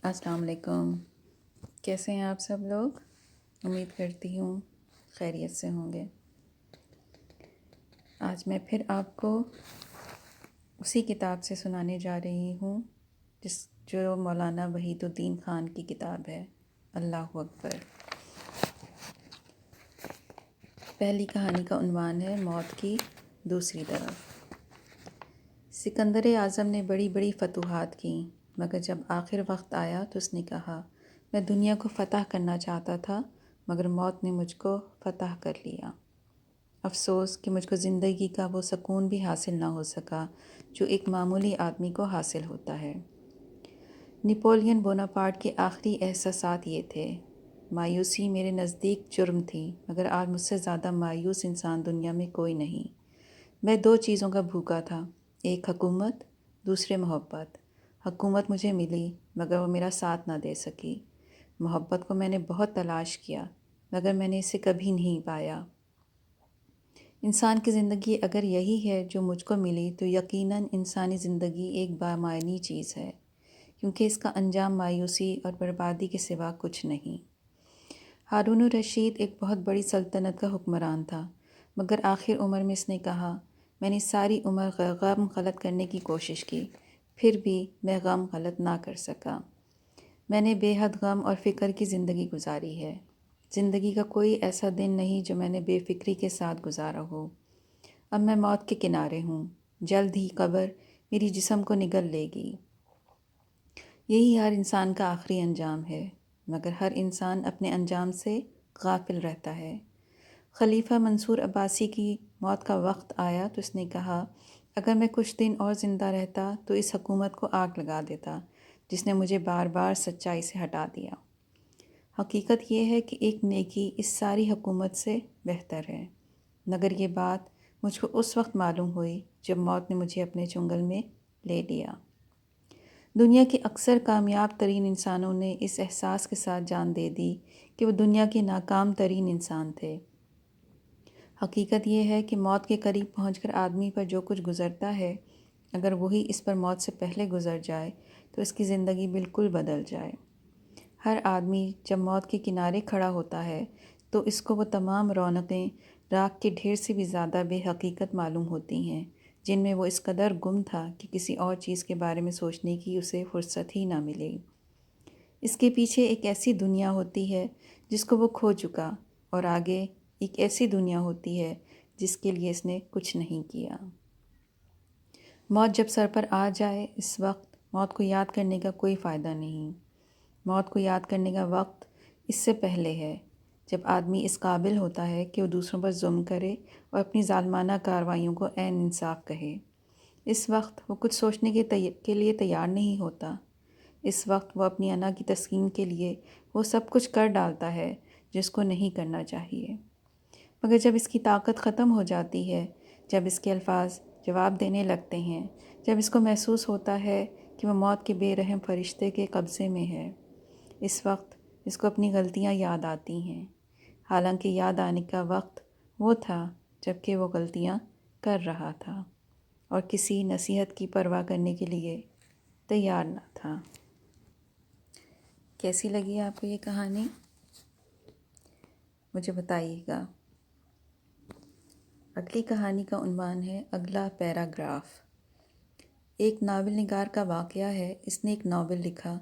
السلام علیکم. کیسے ہیں آپ سب لوگ؟ امید کرتی ہوں خیریت سے ہوں گے. آج میں پھر آپ کو اسی کتاب سے سنانے جا رہی ہوں جو مولانا وحید الدین خان کی کتاب ہے، اللہ اکبر. پہلی کہانی کا عنوان ہے موت کی دوسری طرف. سکندر اعظم نے بڑی بڑی فتوحات کیں، مگر جب آخر وقت آیا تو اس نے کہا میں دنیا کو فتح کرنا چاہتا تھا، مگر موت نے مجھ کو فتح کر لیا. افسوس کہ مجھ کو زندگی کا وہ سکون بھی حاصل نہ ہو سکا جو ایک معمولی آدمی کو حاصل ہوتا ہے. نپولین بوناپارٹ کے آخری احساسات یہ تھے: مایوسی میرے نزدیک جرم تھی، مگر آج مجھ سے زیادہ مایوس انسان دنیا میں کوئی نہیں. میں دو چیزوں کا بھوکا تھا، ایک حکومت، دوسرے محبت. حکومت مجھے ملی مگر وہ میرا ساتھ نہ دے سکی. محبت کو میں نے بہت تلاش کیا مگر میں نے اسے کبھی نہیں پایا. انسان کی زندگی اگر یہی ہے جو مجھ کو ملی تو یقیناً انسانی زندگی ایک بامعنی چیز ہے، کیونکہ اس کا انجام مایوسی اور بربادی کے سوا کچھ نہیں. ہارون الرشید ایک بہت بڑی سلطنت کا حکمران تھا، مگر آخر عمر میں اس نے کہا میں نے ساری عمر غم غلط کرنے کی کوشش کی، پھر بھی میں غم غلط نہ کر سکا. میں نے بے حد غم اور فکر کی زندگی گزاری ہے. زندگی کا کوئی ایسا دن نہیں جو میں نے بے فکری کے ساتھ گزارا ہو. اب میں موت کے کنارے ہوں، جلد ہی قبر میری جسم کو نگل لے گی. یہی ہر انسان کا آخری انجام ہے، مگر ہر انسان اپنے انجام سے غافل رہتا ہے. خلیفہ منصور عباسی کی موت کا وقت آیا تو اس نے کہا اگر میں کچھ دن اور زندہ رہتا تو اس حکومت کو آگ لگا دیتا جس نے مجھے بار بار سچائی سے ہٹا دیا. حقیقت یہ ہے کہ ایک نیکی اس ساری حکومت سے بہتر ہے، مگر یہ بات مجھ کو اس وقت معلوم ہوئی جب موت نے مجھے اپنے چنگل میں لے لیا. دنیا کے اکثر کامیاب ترین انسانوں نے اس احساس کے ساتھ جان دے دی کہ وہ دنیا کے ناکام ترین انسان تھے. حقیقت یہ ہے کہ موت کے قریب پہنچ کر آدمی پر جو کچھ گزرتا ہے، اگر وہی اس پر موت سے پہلے گزر جائے تو اس کی زندگی بالکل بدل جائے. ہر آدمی جب موت کے کنارے کھڑا ہوتا ہے تو اس کو وہ تمام رونقیں راکھ کے ڈھیر سے بھی زیادہ بے حقیقت معلوم ہوتی ہیں جن میں وہ اس قدر گم تھا کہ کسی اور چیز کے بارے میں سوچنے کی اسے فرصت ہی نہ ملی. اس کے پیچھے ایک ایسی دنیا ہوتی ہے جس کو وہ کھو چکا، اور آگے ایک ایسی دنیا ہوتی ہے جس کے لیے اس نے کچھ نہیں کیا. موت جب سر پر آ جائے اس وقت موت کو یاد کرنے کا کوئی فائدہ نہیں. موت کو یاد کرنے کا وقت اس سے پہلے ہے، جب آدمی اس قابل ہوتا ہے کہ وہ دوسروں پر ظلم کرے اور اپنی ظالمانہ کارروائیوں کو عین انصاف کہے. اس وقت وہ کچھ سوچنے کے لیے تیار نہیں ہوتا. اس وقت وہ اپنی انا کی تسکین کے لیے وہ سب کچھ کر ڈالتا ہے جس کو نہیں کرنا چاہیے. مگر جب اس کی طاقت ختم ہو جاتی ہے، جب اس کے الفاظ جواب دینے لگتے ہیں، جب اس کو محسوس ہوتا ہے کہ وہ موت کے بے رحم فرشتے کے قبضے میں ہے، اس وقت اس کو اپنی غلطیاں یاد آتی ہیں، حالانکہ یاد آنے کا وقت وہ تھا جب کہ وہ غلطیاں کر رہا تھا اور کسی نصیحت کی پرواہ کرنے کے لیے تیار نہ تھا. کیسی لگی آپ کو یہ کہانی؟ مجھے بتائیے گا. اگلی کہانی کا عنوان ہے اگلا پیراگراف. ایک ناول نگار کا واقعہ ہے. اس نے ایک ناول لکھا.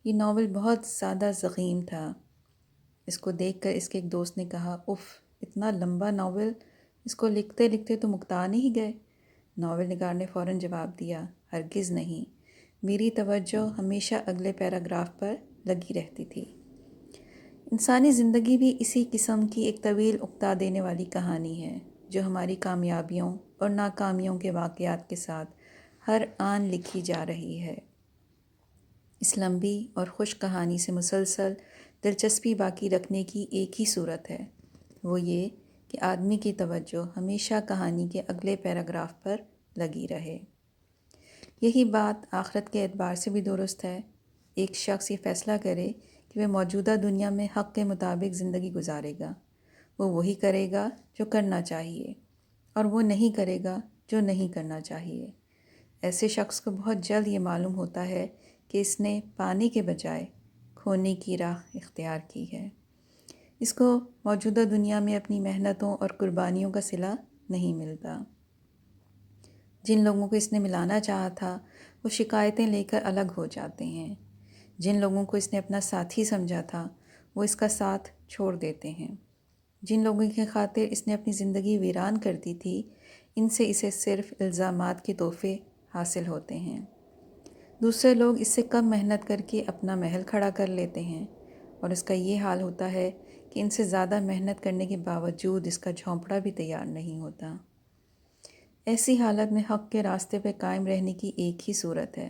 یہ ناول بہت زیادہ ضخیم تھا. اس کو دیکھ کر اس کے ایک دوست نے کہا اف، اتنا لمبا ناول، اس کو لکھتے لکھتے تو مکتا نہیں گئے. ناول نگار نے فوراً جواب دیا ہرگز نہیں، میری توجہ ہمیشہ اگلے پیراگراف پر لگی رہتی تھی. انسانی زندگی بھی اسی قسم کی ایک طویل اکتا دینے والی کہانی ہے جو ہماری کامیابیوں اور ناکامیوں کے واقعات کے ساتھ ہر آن لکھی جا رہی ہے. اس لمبی اور خوش کہانی سے مسلسل دلچسپی باقی رکھنے کی ایک ہی صورت ہے، وہ یہ کہ آدمی کی توجہ ہمیشہ کہانی کے اگلے پیراگراف پر لگی رہے. یہی بات آخرت کے اعتبار سے بھی درست ہے. ایک شخص یہ فیصلہ کرے کہ وہ موجودہ دنیا میں حق کے مطابق زندگی گزارے گا، وہ وہی کرے گا جو کرنا چاہیے اور وہ نہیں کرے گا جو نہیں کرنا چاہیے. ایسے شخص کو بہت جلد یہ معلوم ہوتا ہے کہ اس نے پانے کے بجائے کھونے کی راہ اختیار کی ہے۔ اس کو موجودہ دنیا میں اپنی محنتوں اور قربانیوں کا صلہ نہیں ملتا۔ جن لوگوں کو اس نے ملانا چاہا تھا وہ شکایتیں لے کر الگ ہو جاتے ہیں۔ جن لوگوں کو اس نے اپنا ساتھی سمجھا تھا وہ اس کا ساتھ چھوڑ دیتے ہیں۔ جن لوگوں کی خاطر اس نے اپنی زندگی ویران کر دی تھی ان سے اسے صرف الزامات کے تحفے حاصل ہوتے ہیں۔ دوسرے لوگ اس سے کم محنت کر کے اپنا محل کھڑا کر لیتے ہیں اور اس کا یہ حال ہوتا ہے کہ ان سے زیادہ محنت کرنے کے باوجود اس کا جھونپڑا بھی تیار نہیں ہوتا۔ ایسی حالت میں حق کے راستے پہ قائم رہنے کی ایک ہی صورت ہے،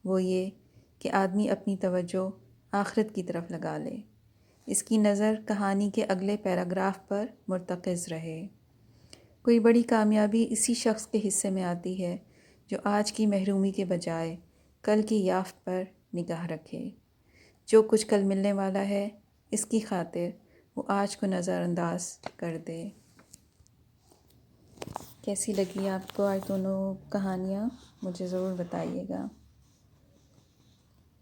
وہ یہ کہ آدمی اپنی توجہ آخرت کی طرف لگا لے، اس کی نظر کہانی کے اگلے پیراگراف پر مرتکز رہے۔ کوئی بڑی کامیابی اسی شخص کے حصے میں آتی ہے جو آج کی محرومی کے بجائے کل کی یافت پر نگاہ رکھے۔ جو کچھ کل ملنے والا ہے اس کی خاطر وہ آج کو نظر انداز کر دے۔ کیسی لگی آپ کو آج دونوں کہانیاں؟ مجھے ضرور بتائیے گا۔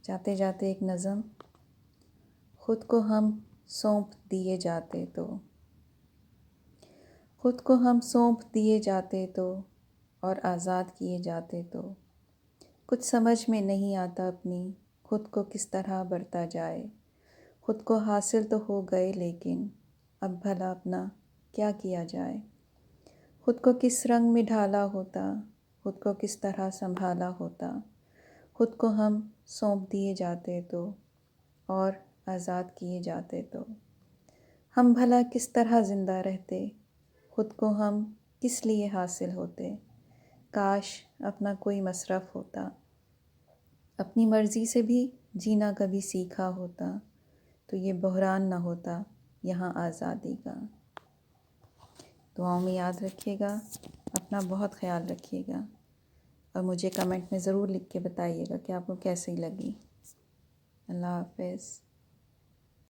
جاتے جاتے ایک نظم: خود کو ہم سونپ دیے جاتے تو، خود کو ہم سونپ دیے جاتے تو اور آزاد کیے جاتے تو، کچھ سمجھ میں نہیں آتا اپنی خود کو کس طرح برتا جائے۔ خود کو حاصل تو ہو گئے لیکن اب بھلا اپنا کیا کیا جائے۔ خود کو کس رنگ میں ڈھالا ہوتا، خود کو کس طرح سنبھالا ہوتا، خود کو ہم سونپ دیے جاتے تو اور آزاد کیے جاتے تو، ہم بھلا کس طرح زندہ رہتے، خود کو ہم کس لیے حاصل ہوتے۔ کاش اپنا کوئی مصرف ہوتا، اپنی مرضی سے بھی جینا کبھی سیکھا ہوتا، تو یہ بحران نہ ہوتا یہاں آزادی کا۔ دعاؤں میں یاد رکھیے گا، اپنا بہت خیال رکھیے گا اور مجھے کمنٹ میں ضرور لکھ کے بتائیے گا کہ آپ کو کیسی لگی۔ اللہ حافظ۔